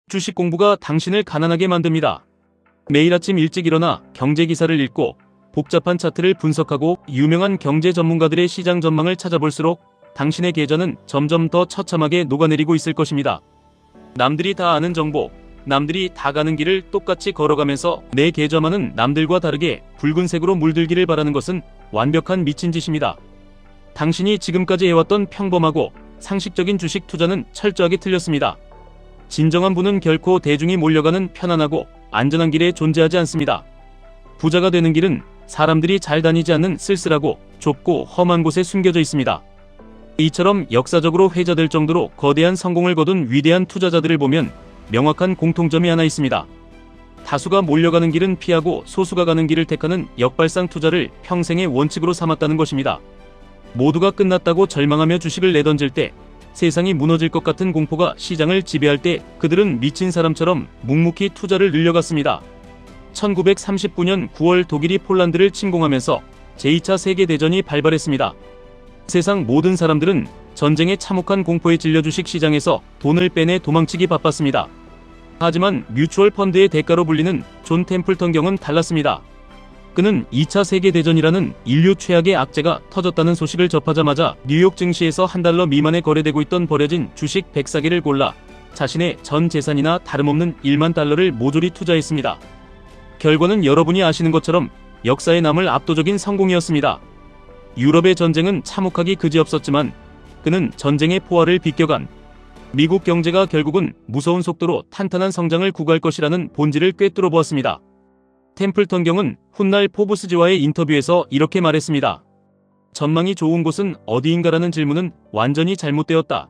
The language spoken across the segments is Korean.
주식 공부가 당신을 가난하게 만듭니다. 매일 아침 일찍 일어나 경제 기사를 읽고 복잡한 차트를 분석하고 유명한 경제 전문가들의 시장 전망을 찾아볼수록 당신의 계좌는 점점 더 처참하게 녹아내리고 있을 것입니다. 남들이 다 아는 정보, 남들이 다 가는 길을 똑같이 걸어가면서 내 계좌만은 남들과 다르게 붉은색으로 물들기를 바라는 것은 완벽한 미친 짓입니다. 당신이 지금까지 해왔던 평범하고 상식적인 주식 투자는 철저하게 틀렸습니다. 진정한 부는 결코 대중이 몰려가는 편안하고 안전한 길에 존재하지 않습니다. 부자가 되는 길은 사람들이 잘 다니지 않는 쓸쓸하고 좁고 험한 곳에 숨겨져 있습니다. 이처럼 역사적으로 회자될 정도로 거대한 성공을 거둔 위대한 투자자들을 보면 명확한 공통점이 하나 있습니다. 다수가 몰려가는 길은 피하고 소수가 가는 길을 택하는 역발상 투자를 평생의 원칙으로 삼았다는 것입니다. 모두가 끝났다고 절망하며 주식을 내던질 때, 세상이 무너질 것 같은 공포가 시장을 지배할 때 그들은 미친 사람처럼 묵묵히 투자를 늘려갔습니다. 1939년 9월 독일이 폴란드를 침공하면서 제2차 세계대전이 발발했습니다. 세상 모든 사람들은 전쟁의 참혹한 공포에 질려 주식 시장에서 돈을 빼내 도망치기 바빴습니다. 하지만 뮤추얼 펀드의 대가로 불리는 존 템플턴 경은 달랐습니다. 그는 2차 세계대전이라는 인류 최악의 악재가 터졌다는 소식을 접하자마자 뉴욕 증시에서 $1 미만에 거래되고 있던 버려진 주식 104개를 골라 자신의 전 재산이나 다름없는 $1만 달러를 모조리 투자했습니다. 결과는 여러분이 아시는 것처럼 역사에 남을 압도적인 성공이었습니다. 유럽의 전쟁은 참혹하기 그지없었지만 그는 전쟁의 포화를 비껴간 미국 경제가 결국은 무서운 속도로 탄탄한 성장을 구가할 것이라는 본질을 꿰뚫어 보았습니다. 템플턴 경은 훗날 포브스지와의 인터뷰에서 이렇게 말했습니다. 전망이 좋은 곳은 어디인가라는 질문은 완전히 잘못되었다.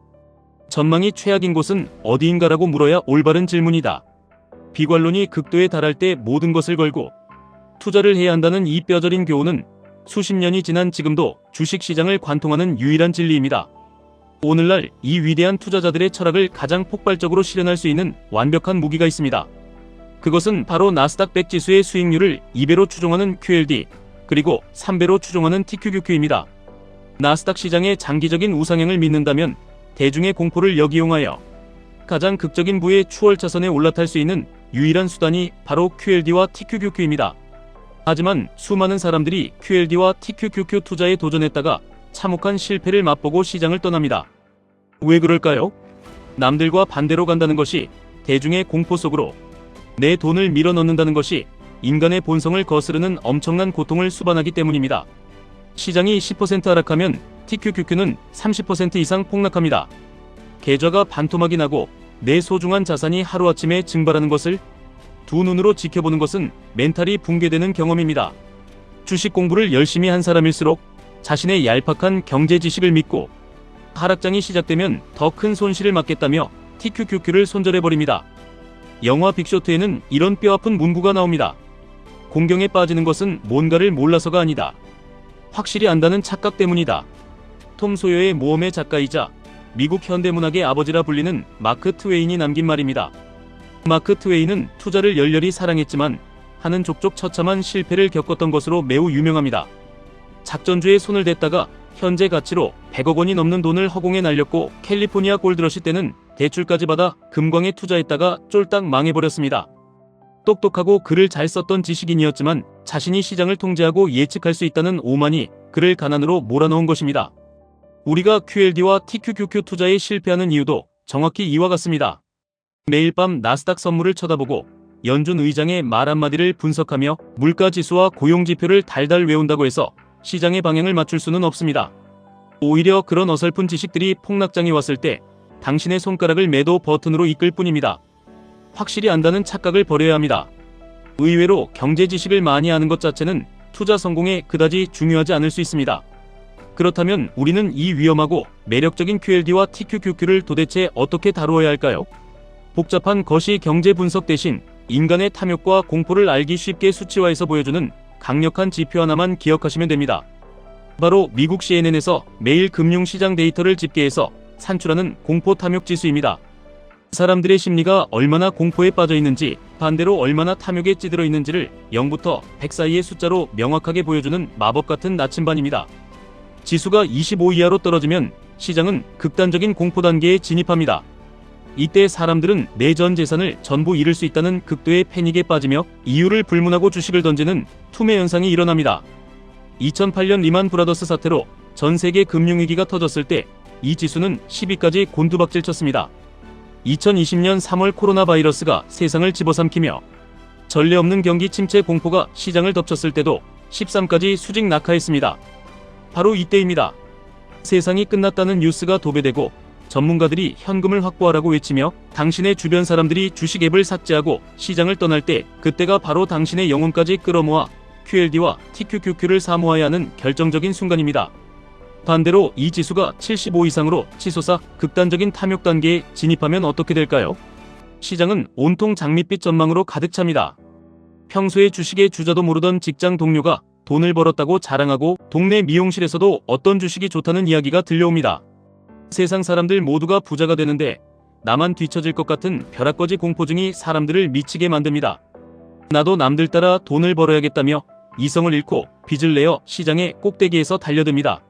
전망이 최악인 곳은 어디인가라고 물어야 올바른 질문이다. 비관론이 극도에 달할 때 모든 것을 걸고 투자를 해야 한다는 이 뼈저린 교훈은 수십 년이 지난 지금도 주식시장을 관통하는 유일한 진리입니다. 오늘날 이 위대한 투자자들의 철학을 가장 폭발적으로 실현할 수 있는 완벽한 무기가 있습니다. 그것은 바로 나스닥 100 지수의 수익률을 2배로 추종하는 QLD, 그리고 3배로 추종하는 TQQQ입니다. 나스닥 시장의 장기적인 우상향을 믿는다면 대중의 공포를 역이용하여 가장 극적인 부의 추월차선에 올라탈 수 있는 유일한 수단이 바로 QLD와 TQQQ입니다. 하지만 수많은 사람들이 QLD와 TQQQ 투자에 도전했다가 참혹한 실패를 맛보고 시장을 떠납니다. 왜 그럴까요? 남들과 반대로 간다는 것이, 대중의 공포 속으로 내 돈을 밀어넣는다는 것이 인간의 본성을 거스르는 엄청난 고통을 수반하기 때문입니다. 시장이 10% 하락하면 TQQQ는 30% 이상 폭락합니다. 계좌가 반토막이 나고 내 소중한 자산이 하루아침에 증발하는 것을 두 눈으로 지켜보는 것은 멘탈이 붕괴되는 경험입니다. 주식 공부를 열심히 한 사람일수록 자신의 얄팍한 경제 지식을 믿고 하락장이 시작되면 더 큰 손실을 맞겠다며 TQQQ를 손절해버립니다. 영화 빅쇼트에는 이런 뼈아픈 문구가 나옵니다. 공경에 빠지는 것은 뭔가를 몰라서가 아니다. 확실히 안다는 착각 때문이다. 톰 소여의 모험의 작가이자 미국 현대문학의 아버지라 불리는 마크 트웨인이 남긴 말입니다. 마크 트웨인은 투자를 열렬히 사랑했지만 하는 족족 처참한 실패를 겪었던 것으로 매우 유명합니다. 작전주에 손을 댔다가 현재 가치로 100억 원이 넘는 돈을 허공에 날렸고 캘리포니아 골드러시 때는 대출까지 받아 금광에 투자했다가 쫄딱 망해버렸습니다. 똑똑하고 글을 잘 썼던 지식인이었지만 자신이 시장을 통제하고 예측할 수 있다는 오만이 그를 가난으로 몰아넣은 것입니다. 우리가 QLD와 TQQQ 투자에 실패하는 이유도 정확히 이와 같습니다. 매일 밤 나스닥 선물을 쳐다보고 연준 의장의 말 한마디를 분석하며 물가지수와 고용지표를 달달 외운다고 해서 시장의 방향을 맞출 수는 없습니다. 오히려 그런 어설픈 지식들이 폭락장이 왔을 때 당신의 손가락을 매도 버튼으로 이끌 뿐입니다. 확실히 안다는 착각을 버려야 합니다. 의외로 경제 지식을 많이 아는 것 자체는 투자 성공에 그다지 중요하지 않을 수 있습니다. 그렇다면 우리는 이 위험하고 매력적인 QLD와 TQQQ를 도대체 어떻게 다루어야 할까요? 복잡한 거시 경제 분석 대신 인간의 탐욕과 공포를 알기 쉽게 수치화해서 보여주는 강력한 지표 하나만 기억하시면 됩니다. 바로 미국 CNN에서 매일 금융시장 데이터를 집계해서 산출하는 공포 탐욕 지수입니다. 사람들의 심리가 얼마나 공포에 빠져 있는지, 반대로 얼마나 탐욕에 찌들어 있는지를 0부터 100 사이의 숫자로 명확하게 보여주는 마법 같은 나침반입니다. 지수가 25 이하로 떨어지면 시장은 극단적인 공포 단계에 진입합니다. 이때 사람들은 내 전 재산을 전부 잃을 수 있다는 극도의 패닉에 빠지며 이유를 불문하고 주식을 던지는 투매 현상이 일어납니다. 2008년 리만 브라더스 사태로 전 세계 금융위기가 터졌을 때 이 지수는 10위까지 곤두박질 쳤습니다. 2020년 3월 코로나 바이러스가 세상을 집어삼키며 전례 없는 경기 침체 공포가 시장을 덮쳤을 때도 13까지 수직 낙하했습니다. 바로 이때입니다. 세상이 끝났다는 뉴스가 도배되고 전문가들이 현금을 확보하라고 외치며 당신의 주변 사람들이 주식 앱을 삭제하고 시장을 떠날 때, 그때가 바로 당신의 영혼까지 끌어모아 QLD와 TQQQ를 사모아야 하는 결정적인 순간입니다. 반대로 이 지수가 75 이상으로 치솟아 극단적인 탐욕 단계에 진입하면 어떻게 될까요? 시장은 온통 장밋빛 전망으로 가득 찹니다. 평소에 주식의 주자도 모르던 직장 동료가 돈을 벌었다고 자랑하고 동네 미용실에서도 어떤 주식이 좋다는 이야기가 들려옵니다. 세상 사람들 모두가 부자가 되는데 나만 뒤처질 것 같은 벼락거지 공포증이 사람들을 미치게 만듭니다. 나도 남들 따라 돈을 벌어야겠다며 이성을 잃고 빚을 내어 시장의 꼭대기에서 달려듭니다.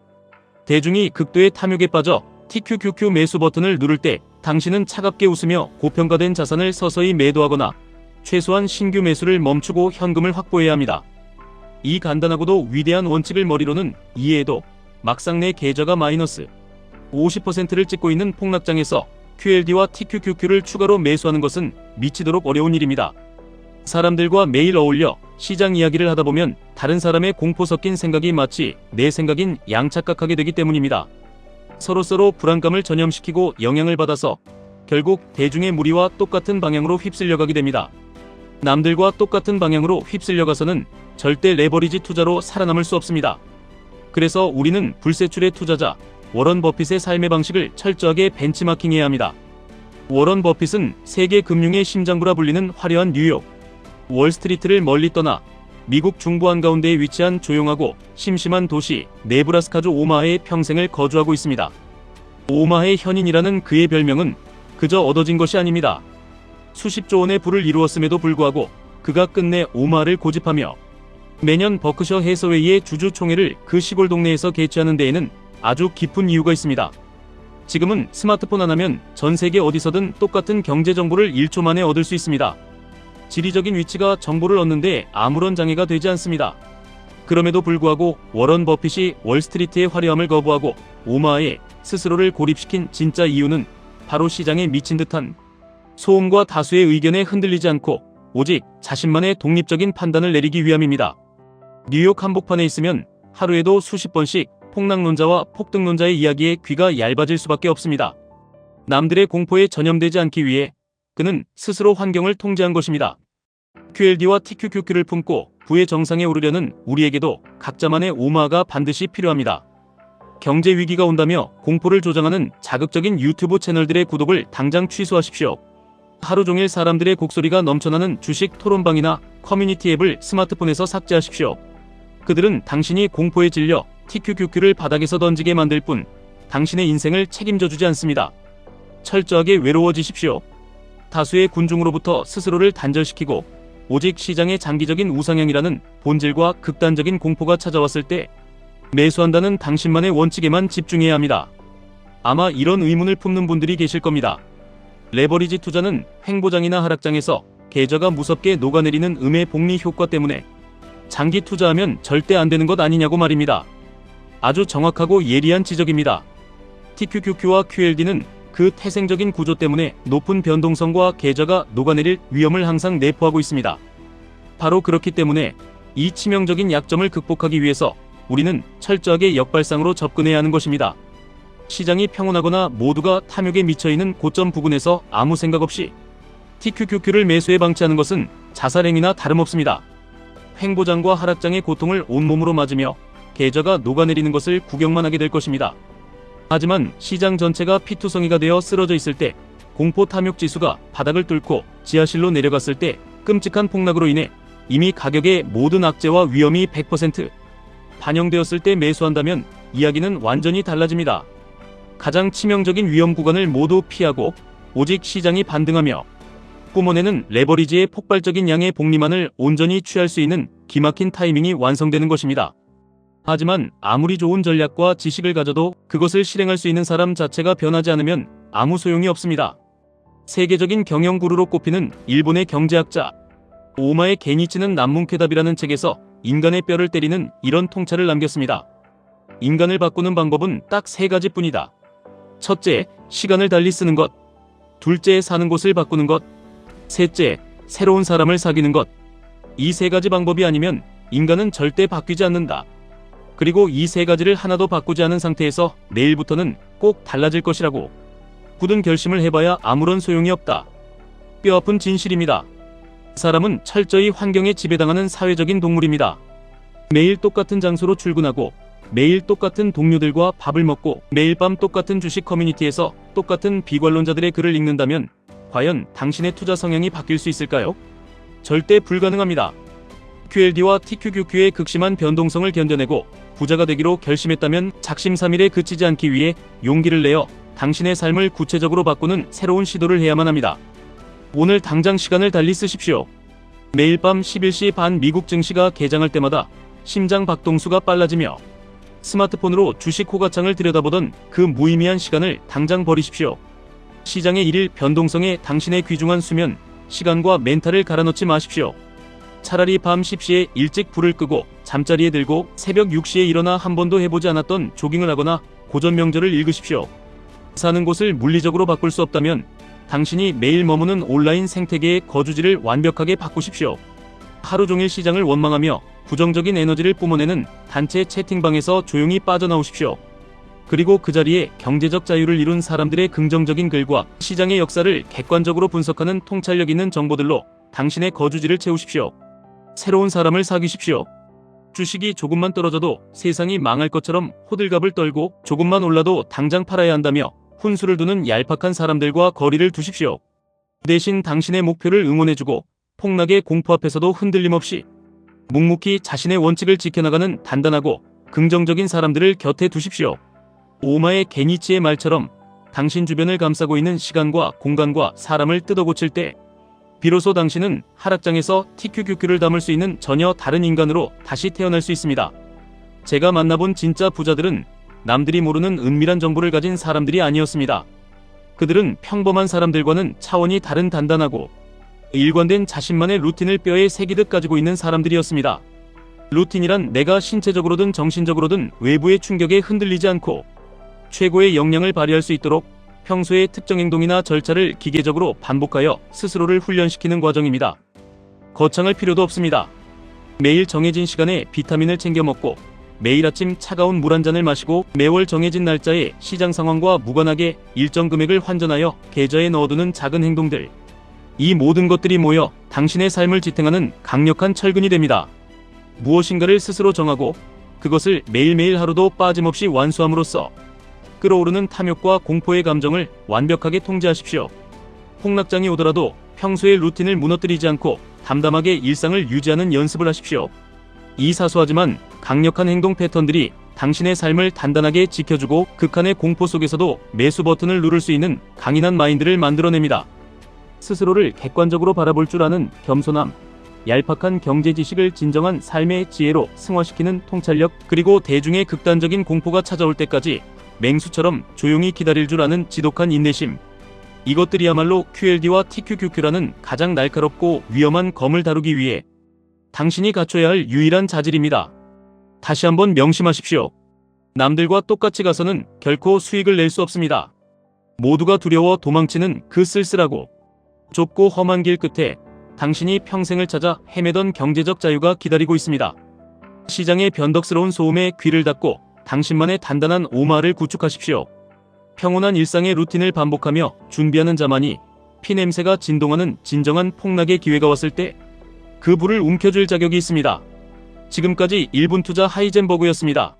대중이 극도의 탐욕에 빠져 TQQQ 매수 버튼을 누를 때 당신은 차갑게 웃으며 고평가된 자산을 서서히 매도하거나 최소한 신규 매수를 멈추고 현금을 확보해야 합니다. 이 간단하고도 위대한 원칙을 머리로는 이해해도 막상 내 계좌가 마이너스 50%를 찍고 있는 폭락장에서 QLD와 TQQQ를 추가로 매수하는 것은 미치도록 어려운 일입니다. 사람들과 매일 어울려 시장 이야기를 하다 보면 다른 사람의 공포 섞인 생각이 마치 내 생각인 양착각하게 되기 때문입니다. 서로서로 불안감을 전염시키고 영향을 받아서 결국 대중의 무리와 똑같은 방향으로 휩쓸려가게 됩니다. 남들과 똑같은 방향으로 휩쓸려가서는 절대 레버리지 투자로 살아남을 수 없습니다. 그래서 우리는 불세출의 투자자 워런 버핏의 삶의 방식을 철저하게 벤치마킹해야 합니다. 워런 버핏은 세계 금융의 심장부라 불리는 화려한 뉴욕 월스트리트를 멀리 떠나 미국 중부 한가운데에 위치한 조용하고 심심한 도시 네브라스카주 오마하에 평생을 거주하고 있습니다. 오마하의 현인이라는 그의 별명은 그저 얻어진 것이 아닙니다. 수십조 원의 부를 이루었음에도 불구하고 그가 끝내 오마하를 고집하며 매년 버크셔 해서웨이의 주주총회를 그 시골 동네에서 개최하는 데에는 아주 깊은 이유가 있습니다. 지금은 스마트폰 하나면 전 세계 어디서든 똑같은 경제 정보를 1초 만에 얻을 수 있습니다. 지리적인 위치가 정보를 얻는데 아무런 장애가 되지 않습니다. 그럼에도 불구하고 워런 버핏이 월스트리트의 화려함을 거부하고 오마하에 스스로를 고립시킨 진짜 이유는 바로 시장에 미친 듯한 소음과 다수의 의견에 흔들리지 않고 오직 자신만의 독립적인 판단을 내리기 위함입니다. 뉴욕 한복판에 있으면 하루에도 수십 번씩 폭락론자와 폭등론자의 이야기에 귀가 얇아질 수밖에 없습니다. 남들의 공포에 전염되지 않기 위해 그는 스스로 환경을 통제한 것입니다. QLD와 TQQQ를 품고 부의 정상에 오르려는 우리에게도 각자만의 오마하가 반드시 필요합니다. 경제 위기가 온다며 공포를 조장하는 자극적인 유튜브 채널들의 구독을 당장 취소하십시오. 하루 종일 사람들의 곡소리가 넘쳐나는 주식 토론방이나 커뮤니티 앱을 스마트폰에서 삭제하십시오. 그들은 당신이 공포에 질려 TQQQ를 바닥에서 던지게 만들 뿐 당신의 인생을 책임져 주지 않습니다. 철저하게 외로워지십시오. 다수의 군중으로부터 스스로를 단절시키고 오직 시장의 장기적인 우상향이라는 본질과 극단적인 공포가 찾아왔을 때 매수한다는 당신만의 원칙에만 집중해야 합니다. 아마 이런 의문을 품는 분들이 계실 겁니다. 레버리지 투자는 횡보장이나 하락장에서 계좌가 무섭게 녹아내리는 음의 복리 효과 때문에 장기 투자하면 절대 안 되는 것 아니냐고 말입니다. 아주 정확하고 예리한 지적입니다. TQQQ와 QLD는 그 태생적인 구조 때문에 높은 변동성과 계좌가 녹아내릴 위험을 항상 내포하고 있습니다. 바로 그렇기 때문에 이 치명적인 약점을 극복하기 위해서 우리는 철저하게 역발상으로 접근해야 하는 것입니다. 시장이 평온하거나 모두가 탐욕에 미쳐있는 고점 부근에서 아무 생각 없이 TQQQ를 매수해 방치하는 것은 자살행위나 다름없습니다. 횡보장과 하락장의 고통을 온몸으로 맞으며 계좌가 녹아내리는 것을 구경만 하게 될 것입니다. 하지만 시장 전체가 피투성이가 되어 쓰러져 있을 때, 공포 탐욕 지수가 바닥을 뚫고 지하실로 내려갔을 때 끔찍한 폭락으로 인해 이미 가격의 모든 악재와 위험이 100% 반영되었을 때 매수한다면 이야기는 완전히 달라집니다. 가장 치명적인 위험 구간을 모두 피하고 오직 시장이 반등하며 뿜어내는 레버리지의 폭발적인 양의 복리만을 온전히 취할 수 있는 기막힌 타이밍이 완성되는 것입니다. 하지만 아무리 좋은 전략과 지식을 가져도 그것을 실행할 수 있는 사람 자체가 변하지 않으면 아무 소용이 없습니다. 세계적인 경영구루로 꼽히는 일본의 경제학자 오마에 게니치는 난문쾌답이라는 책에서 인간의 뼈를 때리는 이런 통찰을 남겼습니다. 인간을 바꾸는 방법은 딱 3가지뿐이다. 첫째, 시간을 달리 쓰는 것. 둘째, 사는 곳을 바꾸는 것. 셋째, 새로운 사람을 사귀는 것. 이 3가지 방법이 아니면 인간은 절대 바뀌지 않는다. 그리고 이 3가지를 하나도 바꾸지 않은 상태에서 내일부터는 꼭 달라질 것이라고 굳은 결심을 해봐야 아무런 소용이 없다. 뼈아픈 진실입니다. 사람은 철저히 환경에 지배당하는 사회적인 동물입니다. 매일 똑같은 장소로 출근하고 매일 똑같은 동료들과 밥을 먹고 매일 밤 똑같은 주식 커뮤니티에서 똑같은 비관론자들의 글을 읽는다면 과연 당신의 투자 성향이 바뀔 수 있을까요? 절대 불가능합니다. QLD와 TQQQ의 극심한 변동성을 견뎌내고 부자가 되기로 결심했다면 작심삼일에 그치지 않기 위해 용기를 내어 당신의 삶을 구체적으로 바꾸는 새로운 시도를 해야만 합니다. 오늘 당장 시간을 달리 쓰십시오. 매일 밤 11시 반 미국 증시가 개장할 때마다 심장 박동수가 빨라지며 스마트폰으로 주식 호가창을 들여다보던 그 무의미한 시간을 당장 버리십시오. 시장의 일일 변동성에 당신의 귀중한 수면, 시간과 멘탈을 갈아넣지 마십시오. 차라리 밤 10시에 일찍 불을 끄고 잠자리에 들고 새벽 6시에 일어나 한 번도 해보지 않았던 조깅을 하거나 고전 명절을 읽으십시오. 사는 곳을 물리적으로 바꿀 수 없다면 당신이 매일 머무는 온라인 생태계의 거주지를 완벽하게 바꾸십시오. 하루 종일 시장을 원망하며 부정적인 에너지를 뿜어내는 단체 채팅방에서 조용히 빠져나오십시오. 그리고 그 자리에 경제적 자유를 이룬 사람들의 긍정적인 글과 시장의 역사를 객관적으로 분석하는 통찰력 있는 정보들로 당신의 거주지를 채우십시오. 새로운 사람을 사귀십시오. 주식이 조금만 떨어져도 세상이 망할 것처럼 호들갑을 떨고 조금만 올라도 당장 팔아야 한다며 훈수를 두는 얄팍한 사람들과 거리를 두십시오. 대신 당신의 목표를 응원해주고 폭락의 공포 앞에서도 흔들림 없이 묵묵히 자신의 원칙을 지켜나가는 단단하고 긍정적인 사람들을 곁에 두십시오. 오마의 게니치의 말처럼 당신 주변을 감싸고 있는 시간과 공간과 사람을 뜯어고칠 때 비로소 당신은 하락장에서 TQQQ를 담을 수 있는 전혀 다른 인간으로 다시 태어날 수 있습니다. 제가 만나본 진짜 부자들은 남들이 모르는 은밀한 정보를 가진 사람들이 아니었습니다. 그들은 평범한 사람들과는 차원이 다른 단단하고 일관된 자신만의 루틴을 뼈에 새기듯 가지고 있는 사람들이었습니다. 루틴이란 내가 신체적으로든 정신적으로든 외부의 충격에 흔들리지 않고 최고의 역량을 발휘할 수 있도록 평소의 특정 행동이나 절차를 기계적으로 반복하여 스스로를 훈련시키는 과정입니다. 거창할 필요도 없습니다. 매일 정해진 시간에 비타민을 챙겨 먹고 매일 아침 차가운 물 한 잔을 마시고 매월 정해진 날짜에 시장 상황과 무관하게 일정 금액을 환전하여 계좌에 넣어두는 작은 행동들. 이 모든 것들이 모여 당신의 삶을 지탱하는 강력한 철근이 됩니다. 무엇인가를 스스로 정하고 그것을 매일매일 하루도 빠짐없이 완수함으로써 끌어오르는 탐욕과 공포의 감정을 완벽하게 통제하십시오. 폭락장이 오더라도 평소의 루틴을 무너뜨리지 않고 담담하게 일상을 유지하는 연습을 하십시오. 이 사소하지만 강력한 행동 패턴들이 당신의 삶을 단단하게 지켜주고 극한의 공포 속에서도 매수 버튼을 누를 수 있는 강인한 마인드를 만들어냅니다. 스스로를 객관적으로 바라볼 줄 아는 겸손함, 얄팍한 경제 지식을 진정한 삶의 지혜로 승화시키는 통찰력, 그리고 대중의 극단적인 공포가 찾아올 때까지 맹수처럼 조용히 기다릴 줄 아는 지독한 인내심. 이것들이야말로 QLD와 TQQQ라는 가장 날카롭고 위험한 검을 다루기 위해 당신이 갖춰야 할 유일한 자질입니다. 다시 한번 명심하십시오. 남들과 똑같이 가서는 결코 수익을 낼 수 없습니다. 모두가 두려워 도망치는 그 쓸쓸하고 좁고 험한 길 끝에 당신이 평생을 찾아 헤매던 경제적 자유가 기다리고 있습니다. 시장의 변덕스러운 소음에 귀를 닫고 당신만의 단단한 오마를 구축하십시오. 평온한 일상의 루틴을 반복하며 준비하는 자만이 피냄새가 진동하는 진정한 폭락의 기회가 왔을 때 그 불을 움켜쥘 자격이 있습니다. 지금까지 1분 투자 하이젠버그였습니다.